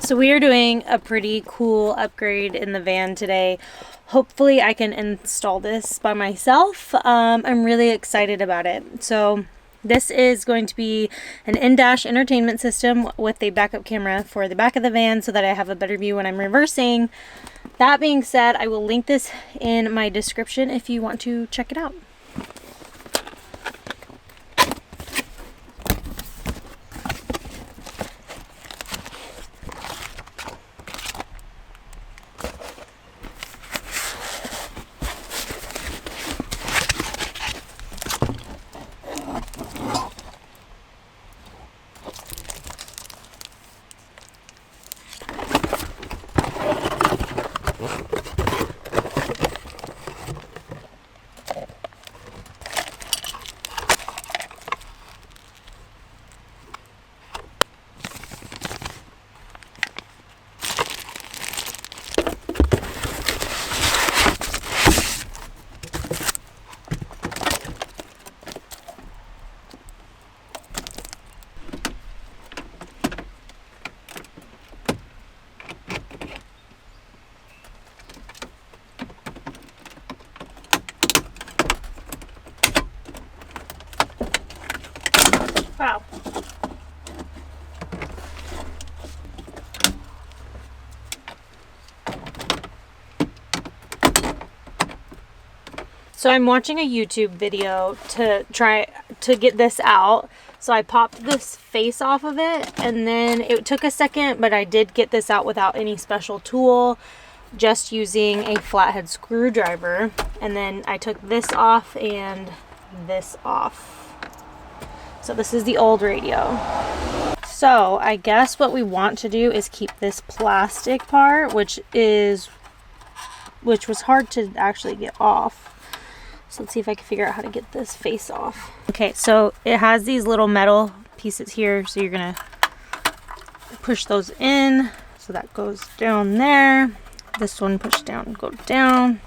So we are doing a pretty cool upgrade in the van today. Hopefully I can install this by myself. I'm really excited about it. So this is going to be an in-dash entertainment system with a backup camera for the back of the van so that I have a better view when I'm reversing. That being said, I will link this in my description if you want to check it out. Wow. So I'm watching a YouTube video to try to get this out. So I popped this face off of it, and then it took a second, but I did get this out without any special tool, just using a flathead screwdriver. And then I took this off and this off. So this is the old radio. So I guess what we want to do is keep this plastic part, which was hard to actually get off. So let's see if I can figure out how to get this face off. Okay, so it has these little metal pieces here, so you're gonna push those in. So that goes down there. This one push down, go down.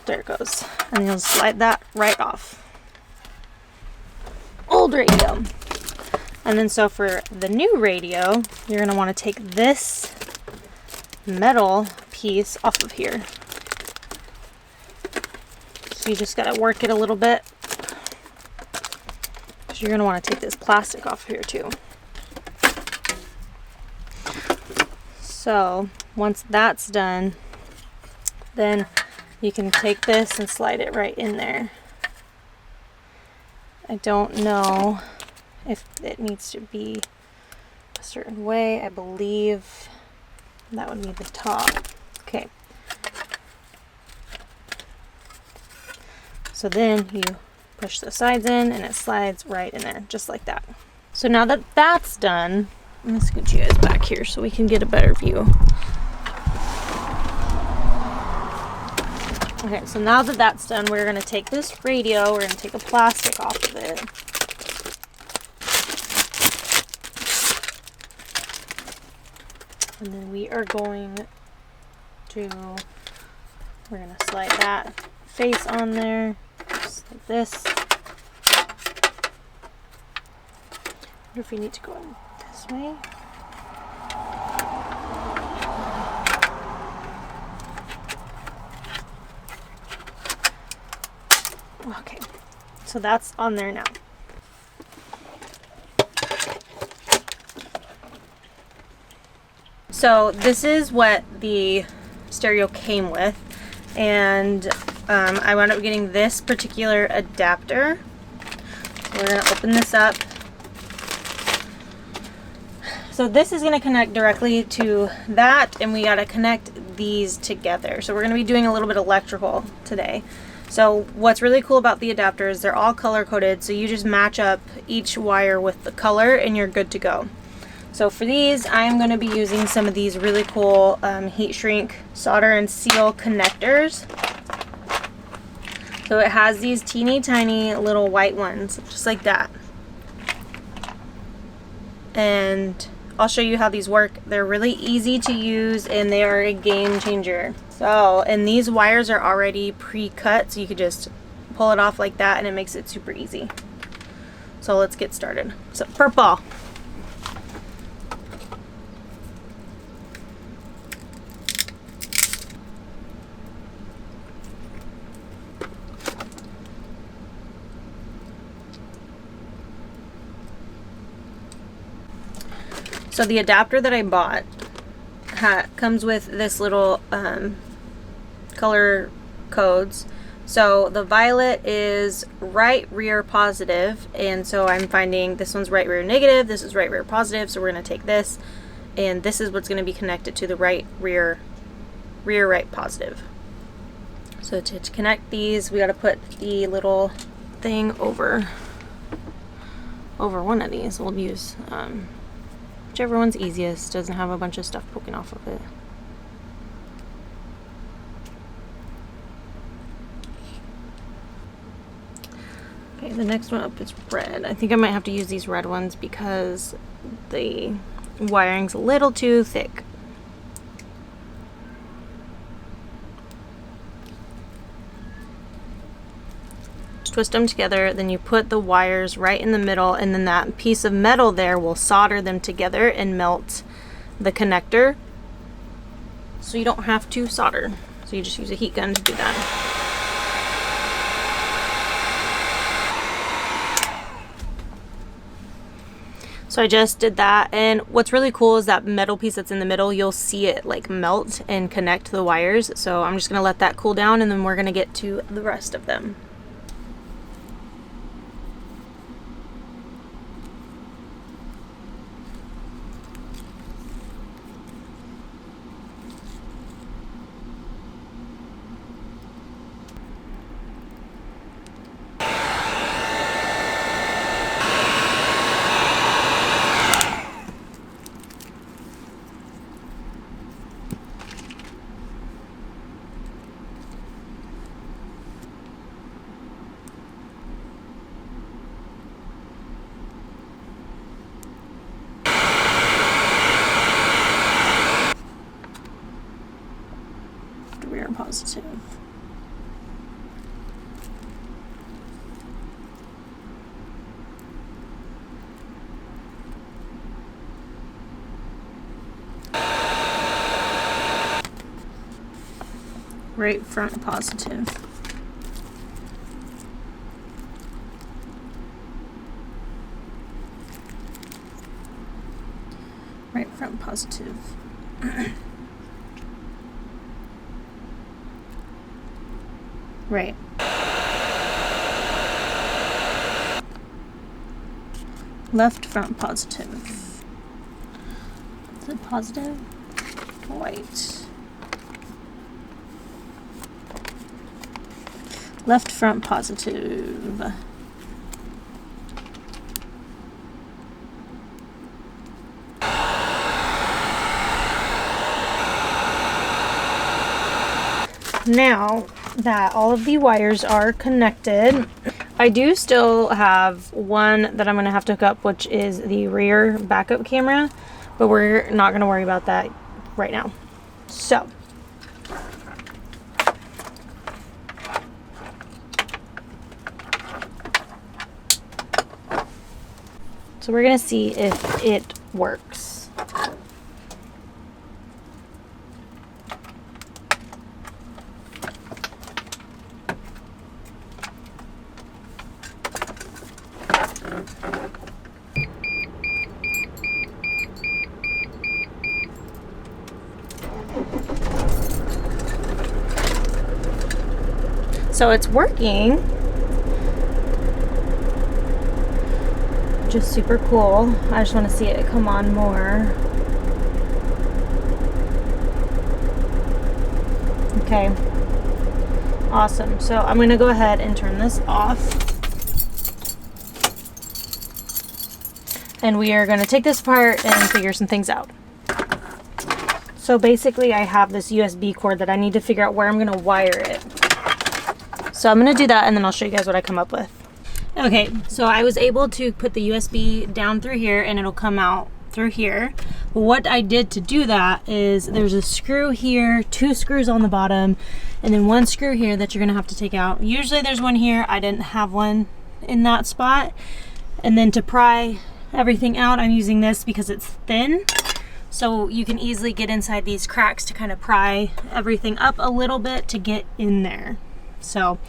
There it goes. And you'll slide that right off. Old radio. And then so for the new radio, you're going to want to take this metal piece off of here. So you just got to work it a little bit, because you're going to want to take this plastic off here too. So once that's done, then you can take this and slide it right in there. I don't know if it needs to be a certain way. I believe that would be the top. Okay. So then you push the sides in and it slides right in there, just like that. So now that that's done, let me scoot you guys back here so we can get a better view. Okay, so now that that's done, we're going to take this radio, we're going to take a plastic off of it. And then we're going to slide that face on there, just like this. I wonder if we need to go in this way. Okay, so that's on there now. So this is what the stereo came with, and I wound up getting this particular adapter. So we're going to open this up. So this is going to connect directly to that, and we got to connect these together. So we're going to be doing a little bit of electrical today. So what's really cool about the adapters, they're all color coded, so you just match up each wire with the color and you're good to go. So for these, I'm going to be using some of these really cool heat shrink solder and seal connectors. So it has these teeny tiny little white ones, just like that. And I'll show you how these work. They're really easy to use and they are a game changer. So, and these wires are already pre-cut, so you could just pull it off like that and it makes it super easy. So let's get started. So purple. So the adapter that I bought comes with this little color codes. So the violet is right rear positive, and so I'm finding this one's right rear negative, this is right rear positive, so we're going to take this, and this is what's going to be connected to the right rear right positive. So to connect these, we got to put the little thing over one of these. We'll use whichever one's easiest, doesn't have a bunch of stuff poking off of it. Okay, the next one up is red. I think I might have to use these red ones because the wiring's a little too thick. Just twist them together, then you put the wires right in the middle, and then that piece of metal there will solder them together and melt the connector. So you don't have to solder. So you just use a heat gun to do that. So I just did that, and what's really cool is that metal piece that's in the middle, you'll see it like melt and connect to the wires. So I'm just gonna let that cool down, and then we're gonna get to the rest of them. Rear positive. Right front positive. Right front positive. Right. Left front positive. Is it positive? White. Left front positive. Now that all of the wires are connected, I do still have one that I'm going to have to hook up, which is the rear backup camera, but we're not going to worry about that right now. So we're going to see if it works. So it's working, which is super cool. I just want to see it come on more. Okay, awesome. So I'm going to go ahead and turn this off. And we are going to take this apart and figure some things out. So basically I have this USB cord that I need to figure out where I'm going to wire it. So I'm going to do that, and then I'll show you guys what I come up with. Okay, so I was able to put the USB down through here, and it'll come out through here. But what I did to do that is there's a screw here, 2 screws on the bottom, and then 1 screw here that you're going to have to take out. Usually there's one here. I didn't have one in that spot. And then to pry everything out, I'm using this because it's thin. So you can easily get inside these cracks to kind of pry everything up a little bit to get in there. So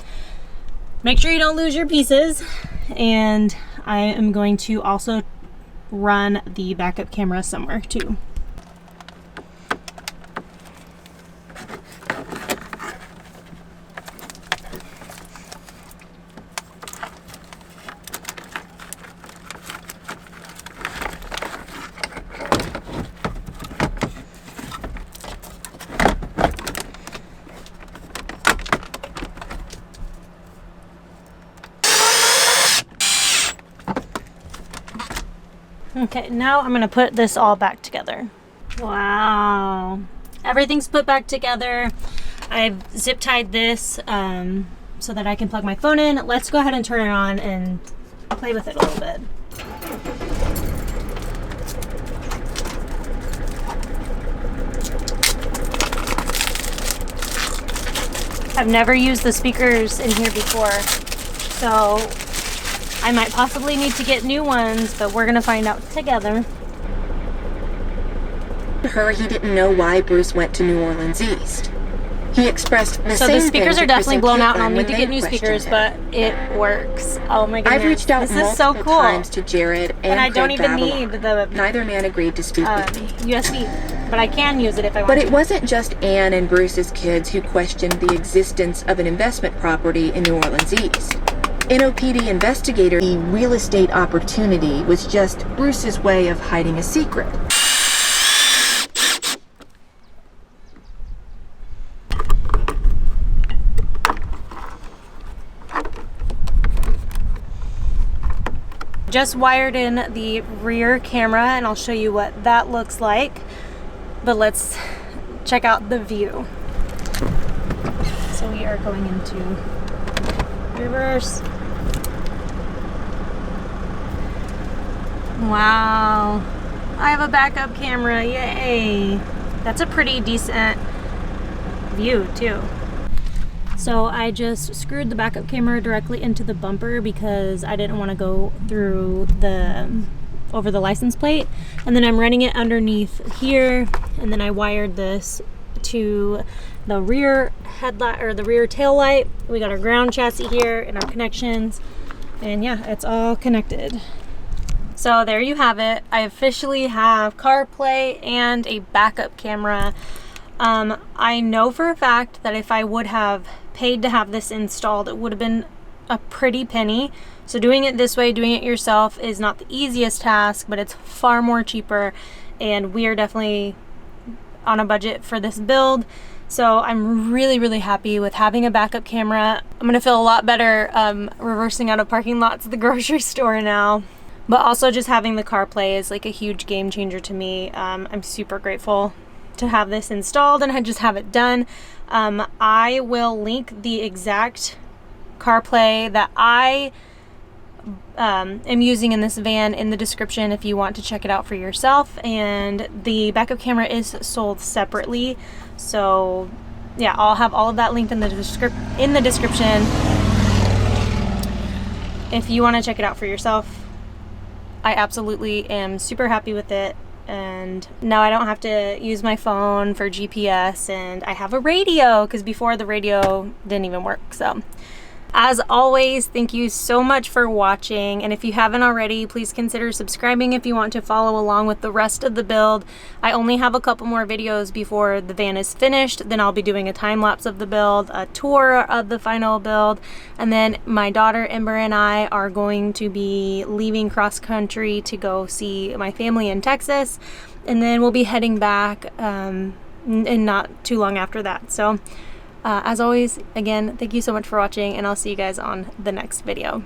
make sure you don't lose your pieces. And I am going to also run the backup camera somewhere too. Okay, now I'm gonna put this all back together. Wow, everything's put back together. I've zip tied this so that I can plug my phone in. Let's go ahead and turn it on and play with it a little bit. I've never used the speakers in here before, so I might possibly need to get new ones, but we're gonna find out together. He didn't know why Bruce went to New Orleans East. He expressed the so same the speakers thing are definitely blown out, and I'll need to when get new they speakers, questioned but it works. Oh my goodness, I've reached out this is multiple so cool. times to Jared and I don't Craig even Babylon. need the Neither man agreed to speak with me. USB, but I can use it if I want. But it wasn't just Ann and Bruce's kids who questioned the existence of an investment property in New Orleans East. NOPD investigator, the real estate opportunity was just Bruce's way of hiding a secret. Just wired in the rear camera, and I'll show you what that looks like, but let's check out the view. So we are going into reverse. Wow, I have a backup camera, yay. That's a pretty decent view too. So I just screwed the backup camera directly into the bumper because I didn't want to go through over the license plate. And then I'm running it underneath here, and then I wired this to the rear headlight or the rear tail light. We got our ground chassis here and our connections, and yeah, it's all connected. So there you have it. I officially have CarPlay and a backup camera. I know for a fact that if I would have paid to have this installed, it would have been a pretty penny. So doing it this way, doing it yourself, is not the easiest task, but it's far more cheaper, and we are definitely on a budget for this build. So I'm really, really happy with having a backup camera. I'm gonna feel a lot better reversing out of parking lots at the grocery store now. But also just having the CarPlay is like a huge game changer to me. I'm super grateful to have this installed and I just have it done. I will link the exact CarPlay that I am using in this van in the description if you want to check it out for yourself. And the backup camera is sold separately, so yeah, I'll have all of that linked in the description if you want to check it out for yourself. I absolutely am super happy with it, and now I don't have to use my phone for GPS, and I have a radio because before the radio didn't even work. So as always, thank you so much for watching, and if you haven't already, please consider subscribing if you want to follow along with the rest of the build. I only have a couple more videos before the van is finished. Then I'll be doing a time lapse of the build, a tour of the final build, and then my daughter Ember and I are going to be leaving cross country to go see my family in Texas, and then we'll be heading back and not too long after that. So as always, again, thank you so much for watching, and I'll see you guys on the next video.